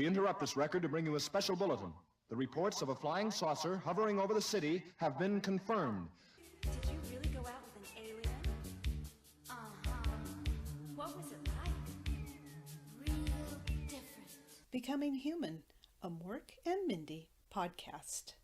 We interrupt this record to bring you a special bulletin. The reports of a flying saucer hovering over the city have been confirmed. Did you really go out with an alien? Uh-huh. What was it like? Real different. Becoming Human, a Mork and Mindy podcast.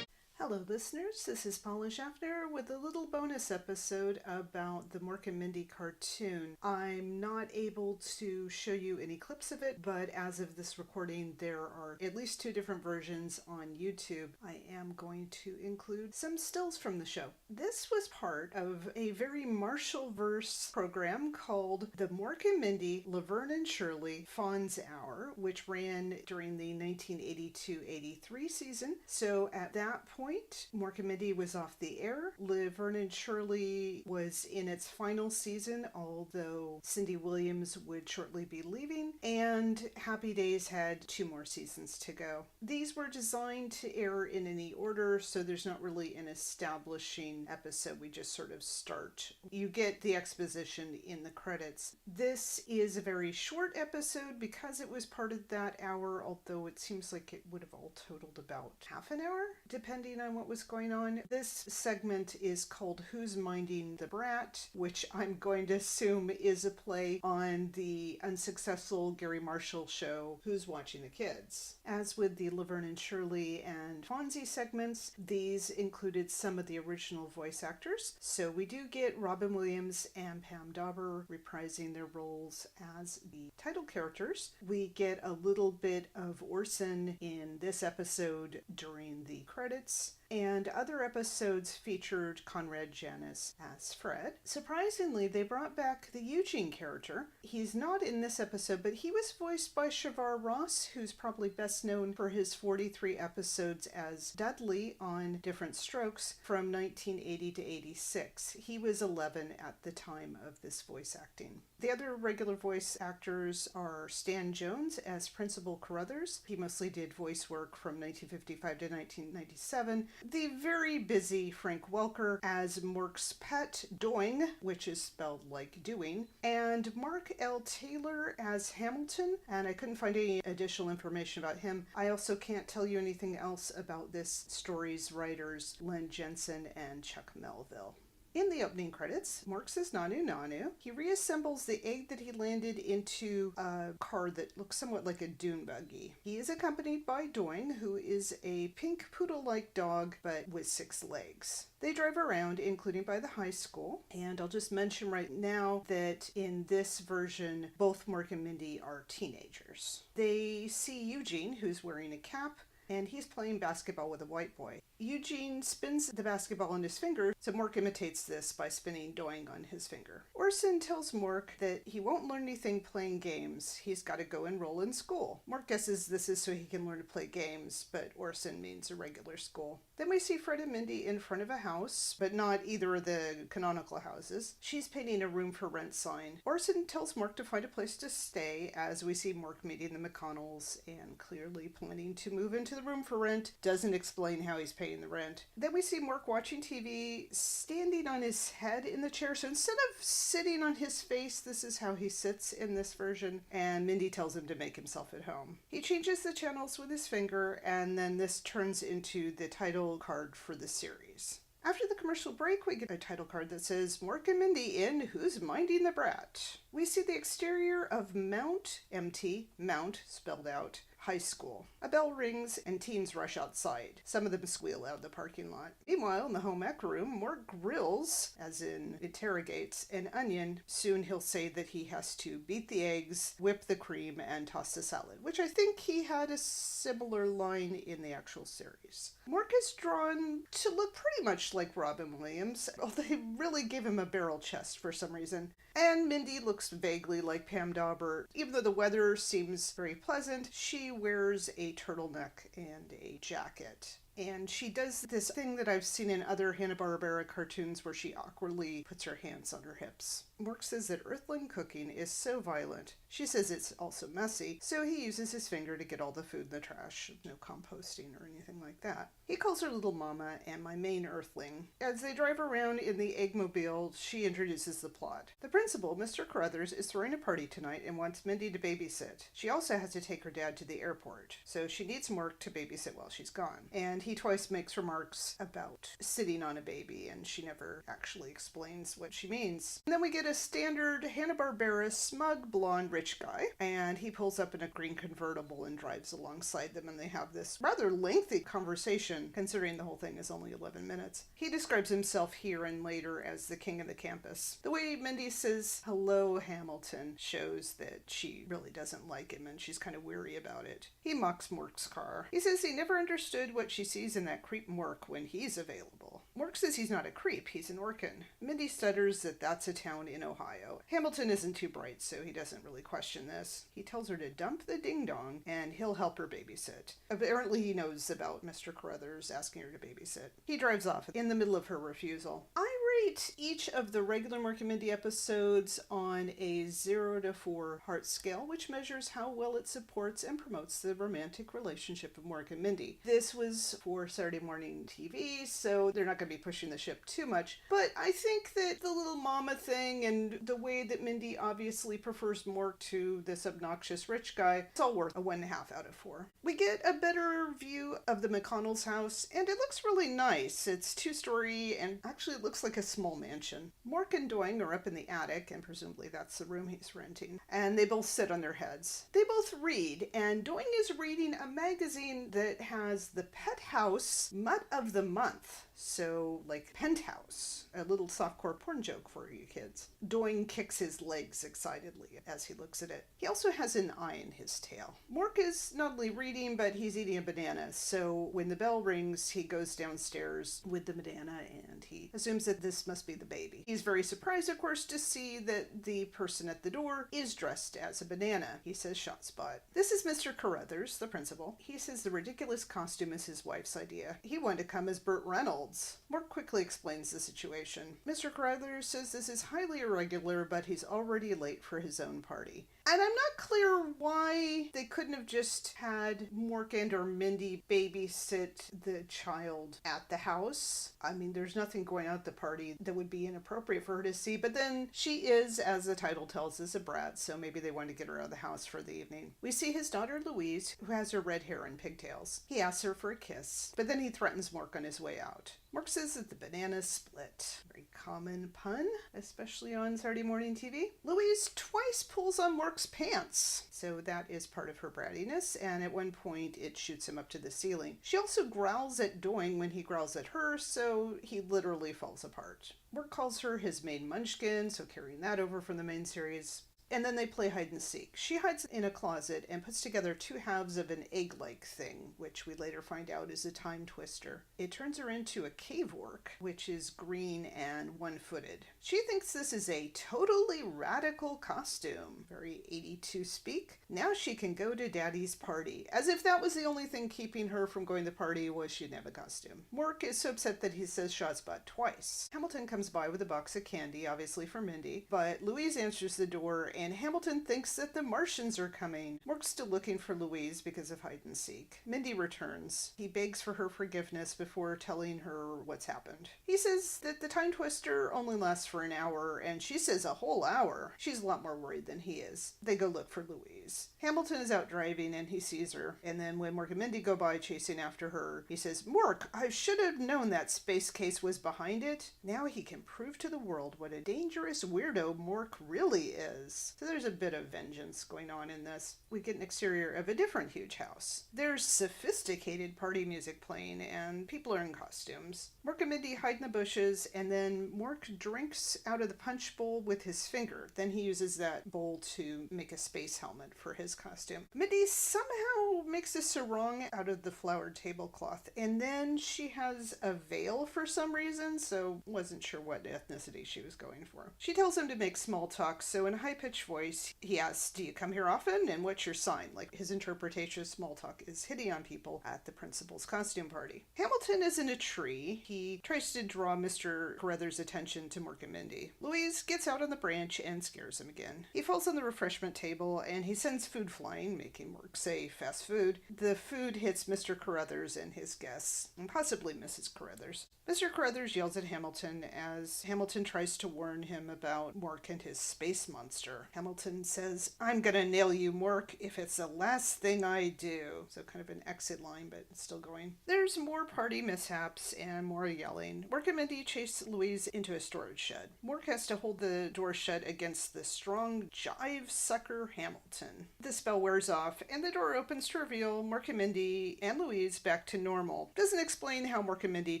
Hello listeners, this is Paula Schaffner with a little bonus episode about the Mork and Mindy cartoon. I'm not able to show you any clips of it, but as of this recording there are at least 2 different versions on YouTube. I am going to include some stills from the show. This was part of a very Marshall-verse program called the Mork and Mindy, Laverne and Shirley Fonz Hour, which ran during the 1982-83 season. So at that point, Mork and Mindy was off the air. Laverne and Shirley was in its final season, although Cindy Williams would shortly be leaving, and Happy Days had 2 more seasons to go. These were designed to air in any order, so there's not really an establishing episode. We just sort of start. You get the exposition in the credits. This is a very short episode because it was part of that hour, although it seems like it would have all totaled about half an hour, depending on what was going on. This segment is called Who's Minding the Brat, which I'm going to assume is a play on the unsuccessful Gary Marshall show Who's Watching the Kids. As with the Laverne and Shirley and Fonzie segments, these included some of the original voice actors. So we do get Robin Williams and Pam Dauber reprising their roles as the title characters. We get a little bit of Orson in this episode during the credits, and other episodes featured Conrad Janis as Fred. Surprisingly, they brought back the Eugene character. He's not in this episode, but he was voiced by Shavar Ross, who's probably best known for his 43 episodes as Dudley on Different Strokes from 1980 to 86. He was 11 at the time of this voice acting. The other regular voice actors are Stan Jones as Principal Carruthers. He mostly did voice work from 1955 to 1997. The very busy Frank Welker as Mork's pet, Doing, which is spelled like doing, and Mark L. Taylor as Hamilton, and I couldn't find any additional information about him. I also can't tell you anything else about this story's writers, Len Jensen and Chuck Melville. In the opening credits, Mork says Nanu Nanu. He reassembles the egg that he landed into a car that looks somewhat like a dune buggy. He is accompanied by Doing, who is a pink poodle-like dog, but with 6 legs. They drive around, including by the high school, and I'll just mention right now that in this version, both Mork and Mindy are teenagers. They see Eugene, who's wearing a cap, and he's playing basketball with a white boy. Eugene spins the basketball on his finger, so Mork imitates this by spinning Doing on his finger. Orson tells Mork that he won't learn anything playing games. He's got to go enroll in school. Mork guesses this is so he can learn to play games, but Orson means a regular school. Then we see Fred and Mindy in front of a house, but not either of the canonical houses. She's painting a room for rent sign. Orson tells Mork to find a place to stay, as we see Mork meeting the McConnells and clearly planning to move into the room for rent. Doesn't explain how he's paying the rent. Then we see Mork watching TV, standing on his head in the chair. So instead of sitting on his face, this is how he sits in this version, and Mindy tells him to make himself at home. He changes the channels with his finger, and then this turns into the title card for the series. After the commercial break, we get a title card that says Mork and Mindy in Who's Minding the Brat. We see the exterior of Mount, MT, Mount spelled out, High School. A bell rings and teens rush outside. Some of them squeal out of the parking lot. Meanwhile, in the home ec room, Mork grills, as in interrogates, an onion. Soon he'll say that he has to beat the eggs, whip the cream, and toss the salad, which I think he had a similar line in the actual series. Mork is drawn to look pretty much like Robin Williams, although they really gave him a barrel chest for some reason. And Mindy looks vaguely like Pam Dauber. Even though the weather seems very pleasant, she wears a turtleneck and a jacket. And she does this thing that I've seen in other Hanna-Barbera cartoons where she awkwardly puts her hands on her hips. Mork says that Earthling cooking is so violent. She says it's also messy, so he uses his finger to get all the food in the trash. No composting or anything like that. He calls her little mama and my main Earthling. As they drive around in the Eggmobile, she introduces the plot. The principal, Mr. Carruthers, is throwing a party tonight and wants Mindy to babysit. She also has to take her dad to the airport, so she needs Mork to babysit while she's gone. And he twice makes remarks about sitting on a baby, and she never actually explains what she means. And then we get a standard Hanna-Barbera smug blonde rich guy, and he pulls up in a green convertible and drives alongside them, and they have this rather lengthy conversation, considering the whole thing is only 11 minutes. He describes himself here and later as the king of the campus. The way Mindy says hello Hamilton shows that she really doesn't like him, and she's kind of weary about it. He mocks Mork's car. He says he never understood what she sees in that creep Mork when he's available. Mork says he's not a creep, he's an Orkin. Mindy stutters that that's a town in Ohio. Hamilton isn't too bright, so he doesn't really question this. He tells her to dump the ding-dong, and he'll help her babysit. Apparently he knows about Mr. Carruthers asking her to babysit. He drives off in the middle of her refusal. I rate each of the regular Mork and Mindy episodes on a 0 to 4 heart scale, which measures how well it supports and promotes the romantic relationship of Mork and Mindy. This was for Saturday morning TV, so they're not going to be pushing the ship too much, but I think that the little mama thing and the way that Mindy obviously prefers Mork to this obnoxious rich guy, it's all worth a 1.5 out of 4. We get a better view of the McConnell's house, and it looks really nice. It's 2-story, and actually it looks like a small mansion. Mork and Doing are up in the attic, and presumably that's the room he's renting, and they both sit on their heads. They both read, and Doing is reading a magazine that has the Pet House Mutt of the Month. So, like Penthouse, a little softcore porn joke for you kids. Doing kicks his legs excitedly as he looks at it. He also has an eye in his tail. Mork is not only reading, but he's eating a banana, so when the bell rings, he goes downstairs with the banana and he assumes that this must be the baby. He's very surprised, of course, to see that the person at the door is dressed as a banana. He says, "Shot spot." This is Mr. Carruthers, the principal. He says the ridiculous costume is his wife's idea. He wanted to come as Burt Reynolds. Mork quickly explains the situation. Mr. Carruthers says this is highly irregular, but he's already late for his own party. And I'm not clear why they couldn't have just had Mork and or Mindy babysit the child at the house. I mean, there's nothing going on at the party that would be inappropriate for her to see, but then she is, as the title tells us, a brat, so maybe they wanted to get her out of the house for the evening. We see his daughter Louise, who has her red hair and pigtails. He asks her for a kiss, but then he threatens Mork on his way out. Mork says that the bananas split. Very common pun, especially on Saturday morning TV. Louise twice pulls on Mork's pants, so that is part of her brattiness, and at one point it shoots him up to the ceiling. She also growls at Doing when he growls at her, so he literally falls apart. Mork calls her his maid Munchkin, so carrying that over from the main series. And then they play hide and seek. She hides in a closet and puts together 2 halves of an egg-like thing, which we later find out is a time twister. It turns her into a cave orc, which is green and one-footed. She thinks this is a totally radical costume. Very 82 speak. Now she can go to Daddy's party. As if that was the only thing keeping her from going to the party was she didn't have a costume. Mork is so upset that he says shot spot twice. Hamilton comes by with a box of candy, obviously for Mindy, but Louise answers the door and Hamilton thinks that the Martians are coming. Mork's still looking for Louise because of hide and seek. Mindy returns. He begs for her forgiveness before telling her what's happened. He says that the time twister only lasts for an hour, and she says a whole hour. She's a lot more worried than he is. They go look for Louise. Hamilton is out driving and he sees her, and then when Mork and Mindy go by chasing after her, he says, "Mork, I should have known that space case was behind it. Now he can prove to the world what a dangerous weirdo Mork really is." So there's a bit of vengeance going on in this. We get an exterior of a different huge house. There's sophisticated party music playing and people are in costumes. Mork and Mindy hide in the bushes, and then Mork drinks out of the punch bowl with his finger. Then he uses that bowl to make a space helmet for his costume. Mindy somehow makes a sarong out of the flowered tablecloth, and then she has a veil for some reason, so wasn't sure what ethnicity she was going for. She tells him to make small talk, so in a high-pitched witch voice, he asks, do you come here often, and what's your sign? Like, his interpretation of small talk is hitting on people at the principal's costume party. Hamilton is in a tree. He tries to draw Mr. Carruthers' attention to Mork and Mindy. Louise gets out on the branch and scares him again. He falls on the refreshment table, and he sends food flying, making Mork say fast food. The food hits Mr. Carruthers and his guests, and possibly Mrs. Carruthers. Mr. Carruthers yells at Hamilton as Hamilton tries to warn him about Mork and his space monster. Hamilton says, I'm gonna nail you, Mork, if it's the last thing I do. So kind of an exit line, but it's still going. There's more party mishaps and more yelling. Mork and Mindy chase Louise into a storage shed. Mork has to hold the door shut against the strong jive sucker Hamilton. The spell wears off, and the door opens to reveal Mork and Mindy and Louise back to normal. Doesn't explain how Mork and Mindy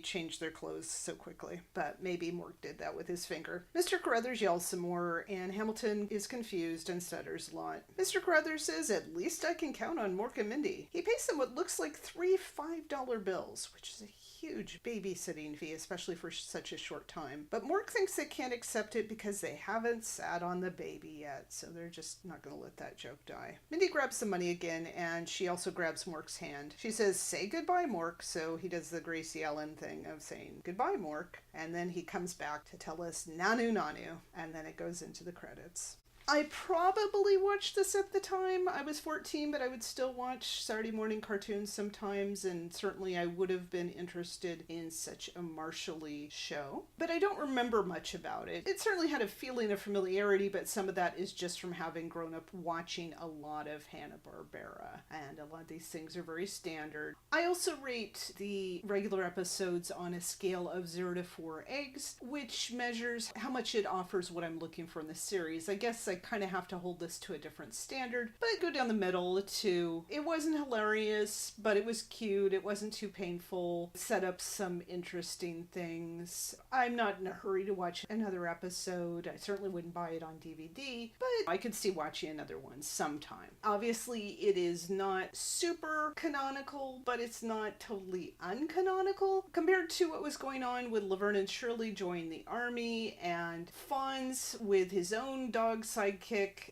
changed their clothes so quickly, but maybe Mork did that with his finger. Mr. Carruthers yells some more, and Hamilton is confused and stutters a lot. Mr. Carruthers says, at least I can count on Mork and Mindy. He pays them what looks like 3 $5 bills, which is a huge babysitting fee, especially for such a short time. But Mork thinks they can't accept it because they haven't sat on the baby yet, so they're just not going to let that joke die. Mindy grabs the money again, and she also grabs Mork's hand. She says, say goodbye, Mork, so he does the Gracie Ellen thing of saying goodbye, Mork, and then he comes back to tell us nanu nanu, and then it goes into the credits. I probably watched this at the time. I was 14, but I would still watch Saturday morning cartoons sometimes, and certainly I would have been interested in such a martially show. But I don't remember much about it. It certainly had a feeling of familiarity, but some of that is just from having grown up watching a lot of Hanna-Barbera, and a lot of these things are very standard. I also rate the regular episodes on a scale of 0 to 4 eggs, which measures how much it offers what I'm looking for in the series. I guess I kind of have to hold this to a different standard, but I go down the middle to it wasn't hilarious, but it was cute. It wasn't too painful. It set up some interesting things. I'm not in a hurry to watch another episode. I certainly wouldn't buy it on DVD, but I could see watching another one sometime. Obviously, it is not super canonical, but it's not totally uncanonical compared to what was going on with Laverne and Shirley joining the army and Fonz with his own dog sidekick.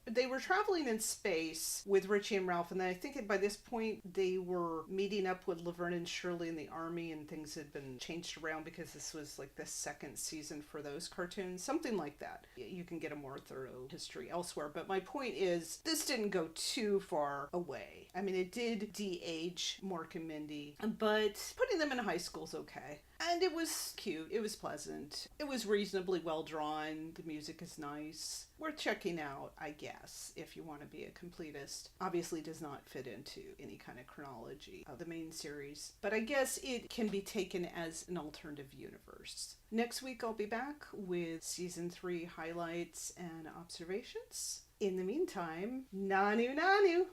They were traveling in space with Richie and Ralph, and I think by this point they were meeting up with Laverne and Shirley in the army, and things had been changed around because this was like the second season for those cartoons, something like that. You can get a more thorough history elsewhere, but my point is this didn't go too far away. I mean, it did de-age Mork and Mindy, but putting them in high school is okay. And it was cute. It was pleasant. It was reasonably well drawn. The music is nice. Worth checking out, I guess, if you want to be a completist. Obviously does not fit into any kind of chronology of the main series, but I guess it can be taken as an alternative universe. Next week I'll be back with season 3 highlights and observations. In the meantime, nanu nanu!